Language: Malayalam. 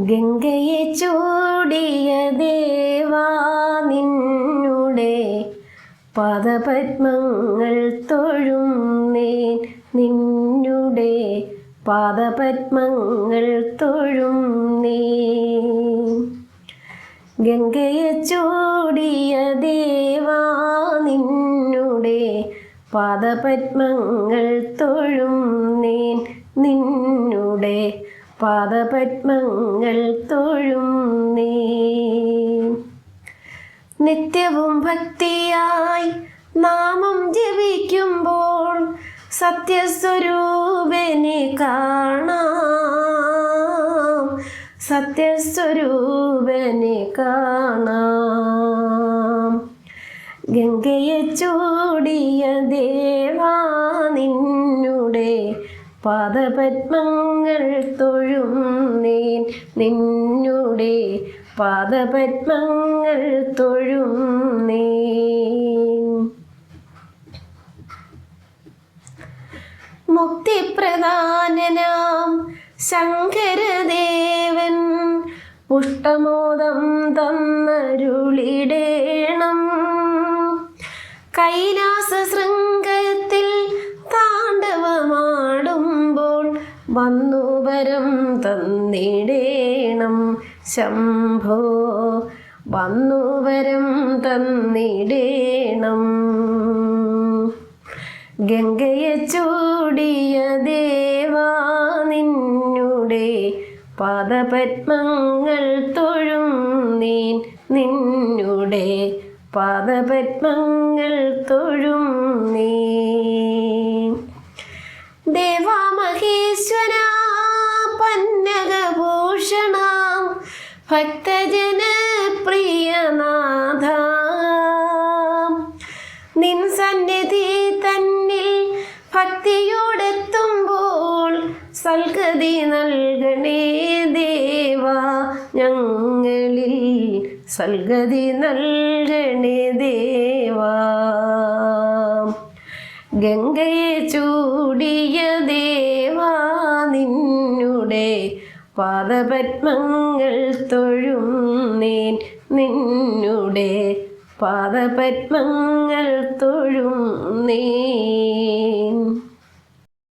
ഗംഗയെ ചൂടിയ ദേവാ നിന്നുടെ പാദപത്മങ്ങൾ തൊഴുന്നേൻ, നിന്നുടെ പാദപത്മങ്ങൾ തൊഴുന്നേൻ. ഗംഗയെ ചൂടിയ ദേവാ നിന്നുടെ പാദപത്മങ്ങൾ തൊഴുന്നേൻ, നിന്നുടെ പാദപത്മങ്ങൾ തൊഴുന്നേൻ. നിത്യവും ഭക്തിയായി നാമം ജപിക്കുമ്പോൾ സത്യസ്വരൂപനെ കാണാം, സത്യസ്വരൂപനെ കാണാം. ഗംഗയെ ചൂടിയ ദേവാ നിന്നുടെ പാദപത്മങ്ങൾ തൊഴുന്നേൻ, നിന്നുടെ പാദപത്മങ്ങൾ തൊഴുന്നേൻ. മുക്തിപ്രധാനനാം ശങ്കരദേവൻ പുഷ്ടമോദം തന്നരുളിടേണം. കൈലാസ ശൃംഗത്തിൽ താണ്ഡവമാടുമ്പോൾ വന്നുവരം തന്നിടേണം ശംഭോ, വന്നുവരം തന്നിടേണം. ഗംഗയെ ചൂടിയ ദേവാ നിന്നുടെ പാദപത്മങ്ങൾ തൊഴുന്നേൻ, നിന്നുടെ പാദപത്മങ്ങൾ തൊഴുന്നേൻ. ദേവാ മഹേശ്വര പന്നഗഭൂഷണ ഭക്തജന പ്രിയനാഥ, നിൻ സന്നിധി തന്നിൽ ഭക്തിയോടെത്തുമ്പോൾ സൽഗതി നൽകണേ ദേവാ ഞങ്ങളിൽ, സൽഗതി നൽകണേ ദേവാ. ഗംഗയെ ചൂടിയ ദേവാ നിന്നുടെ പാദപത്മങ്ങൾ തൊഴുന്നേൻ, നിന്നുടെ പാദപത്മങ്ങൾ തൊഴുന്നേൻ.